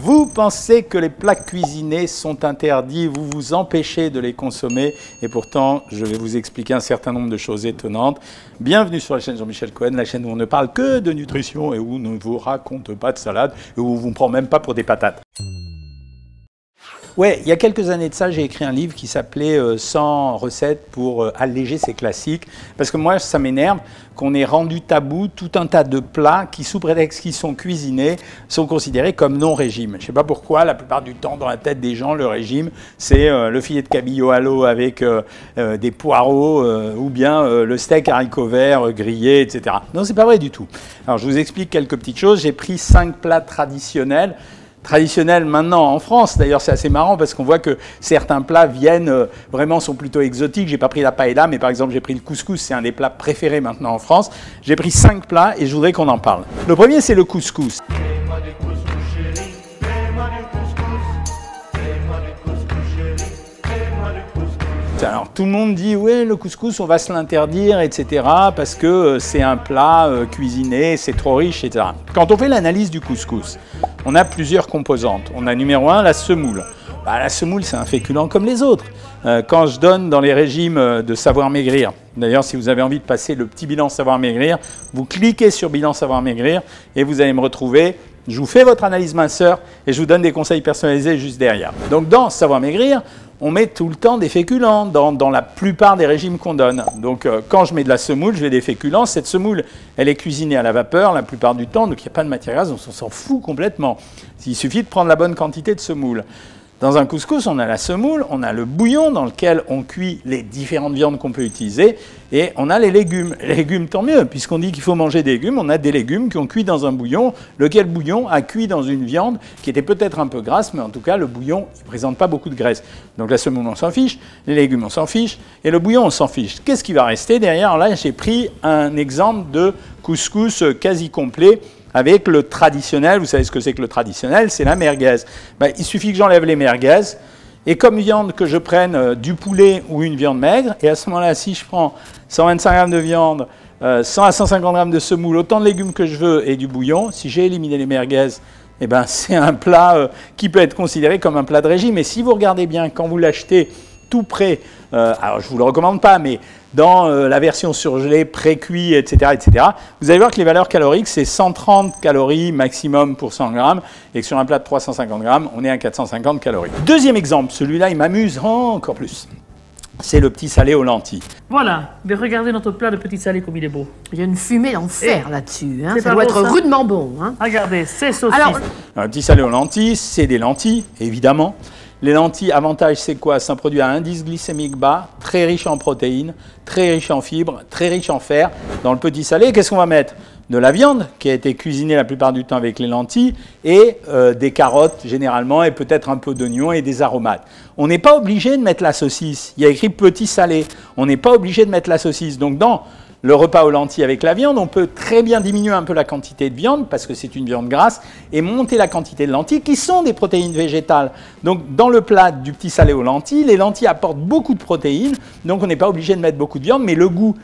Vous pensez que les plats cuisinés sont interdits, vous vous empêchez de les consommer et pourtant je vais vous expliquer un certain nombre de choses étonnantes. Bienvenue sur la chaîne Jean-Michel Cohen, la chaîne où on ne parle que de nutrition et où on ne vous raconte pas de salade et où on ne vous prend même pas pour des patates. Ouais, il y a quelques années de ça, j'ai écrit un livre qui s'appelait 100 recettes pour alléger ses classiques. Parce que moi, ça m'énerve qu'on ait rendu tabou tout un tas de plats qui, sous prétexte qu'ils sont cuisinés, sont considérés comme non-régime. Je ne sais pas pourquoi, la plupart du temps, dans la tête des gens, le régime, c'est le filet de cabillaud à l'eau avec des poireaux ou bien le steak haricots verts grillé, etc. Non, c'est pas vrai du tout. Alors, je vous explique quelques petites choses. J'ai pris 5 plats traditionnels maintenant en France. D'ailleurs, c'est assez marrant parce qu'on voit que certains plats vraiment sont plutôt exotiques. J'ai pas pris la paella, mais par exemple, j'ai pris le couscous. C'est un des plats préférés maintenant en France. J'ai pris 5 plats et je voudrais qu'on en parle. Le premier, c'est le couscous. Alors, tout le monde dit, ouais, le couscous, on va se l'interdire, etc., parce que c'est un plat cuisiné, c'est trop riche, etc. Quand on fait l'analyse du couscous, on a plusieurs composantes. On a numéro 1, la semoule. La semoule, c'est un féculent comme les autres. Quand je donne dans les régimes de Savoir Maigrir, d'ailleurs, si vous avez envie de passer le petit bilan Savoir Maigrir, vous cliquez sur bilan Savoir Maigrir et vous allez me retrouver. Je vous fais votre analyse minceur et je vous donne des conseils personnalisés juste derrière. Donc, dans Savoir Maigrir, on met tout le temps des féculents dans la plupart des régimes qu'on donne. Donc, quand je mets de la semoule, je mets des féculents. Cette semoule, elle est cuisinée à la vapeur la plupart du temps, donc il n'y a pas de matière grasse, on s'en fout complètement. Il suffit de prendre la bonne quantité de semoule. Dans un couscous, on a la semoule, on a le bouillon dans lequel on cuit les différentes viandes qu'on peut utiliser et on a les légumes. Les légumes, tant mieux, puisqu'on dit qu'il faut manger des légumes, on a des légumes qui ont cuit dans un bouillon, lequel bouillon a cuit dans une viande qui était peut-être un peu grasse, mais en tout cas, le bouillon ne présente pas beaucoup de graisse. Donc la semoule, on s'en fiche, les légumes, on s'en fiche, et le bouillon, on s'en fiche. Qu'est-ce qui va rester derrière? Alors là, j'ai pris un exemple de couscous quasi complet, avec le traditionnel. Vous savez ce que c'est que le traditionnel? C'est la merguez. Il suffit que j'enlève les merguez, et comme viande que je prenne du poulet ou une viande maigre, et à ce moment-là, si je prends 125 g de viande, 100 à 150 g de semoule, autant de légumes que je veux, et du bouillon, si j'ai éliminé les merguez, c'est un plat qui peut être considéré comme un plat de régime. Et si vous regardez bien, quand vous l'achetez tout prêt, alors je ne vous le recommande pas, mais dans la version surgelée, pré-cuit, etc., vous allez voir que les valeurs caloriques, c'est 130 calories maximum pour 100 grammes, et que sur un plat de 350 grammes, on est à 450 calories. Deuxième exemple, celui-là, il m'amuse encore plus. C'est le petit salé aux lentilles. Voilà, mais regardez notre plat de petit salé comme il est beau. Il y a une fumée d'enfer là-dessus. Hein. Ça doit doit être rudement bon. Hein. Regardez, c'est saucisse. Alors, un petit salé aux lentilles, c'est des lentilles, évidemment. Les lentilles, avantage, c'est quoi? C'est un produit à indice glycémique bas, très riche en protéines, très riche en fibres, très riche en fer. Dans le petit salé, qu'est-ce qu'on va mettre? De la viande, qui a été cuisinée la plupart du temps avec les lentilles, et des carottes, généralement, et peut-être un peu d'oignon et des aromates. On n'est pas obligé de mettre la saucisse. Il y a écrit petit salé. On n'est pas obligé de mettre la saucisse. Donc, dans le repas aux lentilles avec la viande, on peut très bien diminuer un peu la quantité de viande, parce que c'est une viande grasse, et monter la quantité de lentilles, qui sont des protéines végétales. Donc, dans le plat du petit salé aux lentilles, les lentilles apportent beaucoup de protéines, donc on n'est pas obligé de mettre beaucoup de viande, mais le goût,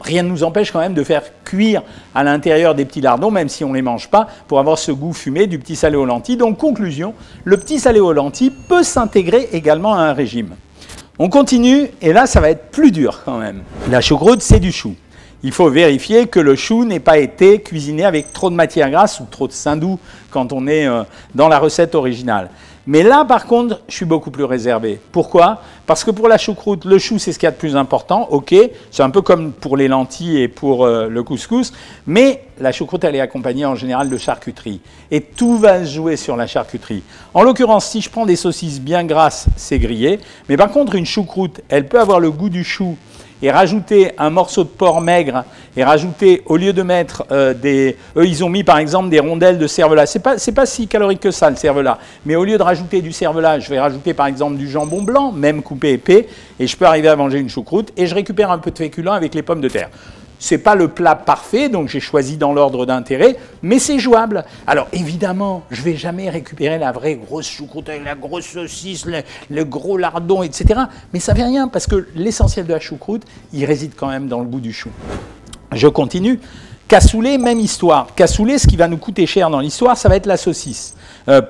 rien ne nous empêche quand même de faire cuire à l'intérieur des petits lardons, même si on ne les mange pas, pour avoir ce goût fumé du petit salé aux lentilles. Donc, conclusion, le petit salé aux lentilles peut s'intégrer également à un régime. On continue, et là, ça va être plus dur quand même. La choucroute, c'est du chou. Il faut vérifier que le chou n'ait pas été cuisiné avec trop de matière grasse ou trop de saindoux quand on est dans la recette originale. Mais là, par contre, je suis beaucoup plus réservé. Pourquoi? Parce que pour la choucroute, le chou, c'est ce qu'il y a de plus important. OK, c'est un peu comme pour les lentilles et pour le couscous. Mais la choucroute, elle est accompagnée en général de charcuterie. Et tout va se jouer sur la charcuterie. En l'occurrence, si je prends des saucisses bien grasses, c'est grillé. Mais par contre, une choucroute, elle peut avoir le goût du chou et rajouter un morceau de porc maigre et rajouter, au lieu de mettre eux, ils ont mis par exemple des rondelles de cervelas. C'est pas si calorique que ça, le cervelas. Mais au lieu de rajouter du cervelas, je vais rajouter par exemple du jambon blanc, même coupé épais, et je peux arriver à manger une choucroute, et je récupère un peu de féculent avec les pommes de terre. Ce n'est pas le plat parfait, donc j'ai choisi dans l'ordre d'intérêt, mais c'est jouable. Alors évidemment, je ne vais jamais récupérer la vraie grosse choucroute avec la grosse saucisse, le gros lardon, etc. Mais ça ne fait rien, parce que l'essentiel de la choucroute, il réside quand même dans le goût du chou. Je continue. Cassoulet, même histoire. Cassoulet, ce qui va nous coûter cher dans l'histoire, ça va être la saucisse.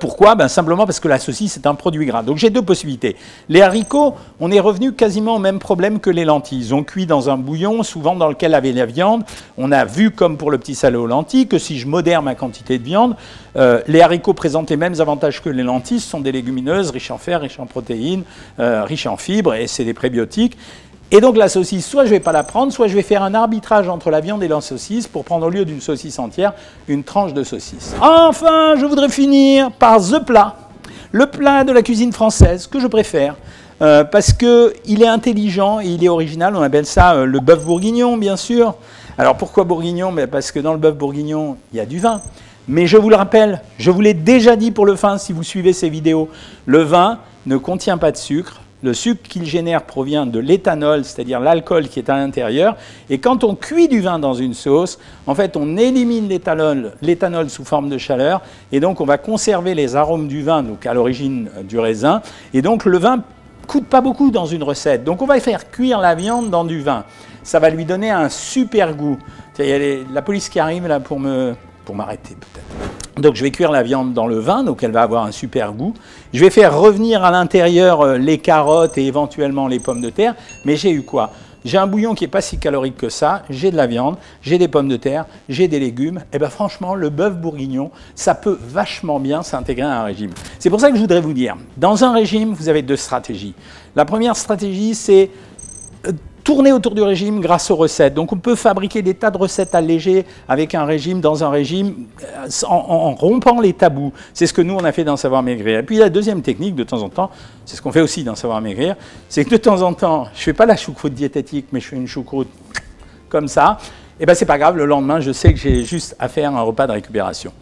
Pourquoi? Simplement parce que la saucisse est un produit gras. Donc j'ai deux possibilités. Les haricots, on est revenu quasiment au même problème que les lentilles. Ils ont cuit dans un bouillon, souvent dans lequel avait la viande. On a vu, comme pour le petit salé aux lentilles, que si je modère ma quantité de viande, les haricots présentent les mêmes avantages que les lentilles. Ce sont des légumineuses riches en fer, riches en protéines, riches en fibres, et c'est des prébiotiques. Et donc la saucisse, soit je ne vais pas la prendre, soit je vais faire un arbitrage entre la viande et la saucisse pour prendre au lieu d'une saucisse entière, une tranche de saucisse. Enfin, je voudrais finir par The Plat, le plat de la cuisine française que je préfère. Parce qu'il est intelligent et il est original, on appelle ça le bœuf bourguignon, bien sûr. Alors pourquoi bourguignon? Parce que dans le bœuf bourguignon, il y a du vin. Mais je vous le rappelle, je vous l'ai déjà dit pour le vin si vous suivez ces vidéos, le vin ne contient pas de sucre. Le sucre qu'il génère provient de l'éthanol, c'est-à-dire l'alcool qui est à l'intérieur. Et quand on cuit du vin dans une sauce, en fait, on élimine l'éthanol sous forme de chaleur. Et donc, on va conserver les arômes du vin, donc à l'origine du raisin. Et donc, le vin ne coûte pas beaucoup dans une recette. Donc, on va faire cuire la viande dans du vin. Ça va lui donner un super goût. Il y a la police qui arrive là pour m'arrêter peut-être. Donc je vais cuire la viande dans le vin, donc elle va avoir un super goût. Je vais faire revenir à l'intérieur les carottes et éventuellement les pommes de terre. Mais j'ai eu quoi? J'ai un bouillon qui n'est pas si calorique que ça, j'ai de la viande, j'ai des pommes de terre, j'ai des légumes. Et bien franchement, le bœuf bourguignon, ça peut vachement bien s'intégrer à un régime. C'est pour ça que je voudrais vous dire, dans un régime, vous avez deux stratégies. La première stratégie, c'est tourner autour du régime grâce aux recettes. Donc on peut fabriquer des tas de recettes allégées avec un régime, dans un régime, en rompant les tabous. C'est ce que nous, on a fait dans Savoir Maigrir. Et puis la deuxième technique, de temps en temps, c'est ce qu'on fait aussi dans Savoir Maigrir, c'est que de temps en temps, je ne fais pas la choucroute diététique, mais je fais une choucroute comme ça. Et bien c'est pas grave, le lendemain, je sais que j'ai juste à faire un repas de récupération.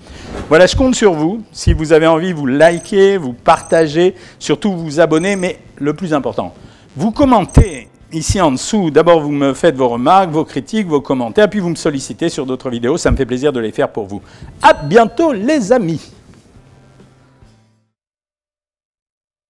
Voilà, je compte sur vous. Si vous avez envie, vous likez, vous partagez, surtout vous abonnez, mais le plus important, vous commentez. Ici en dessous, d'abord vous me faites vos remarques, vos critiques, vos commentaires, puis vous me sollicitez sur d'autres vidéos, ça me fait plaisir de les faire pour vous. À bientôt les amis!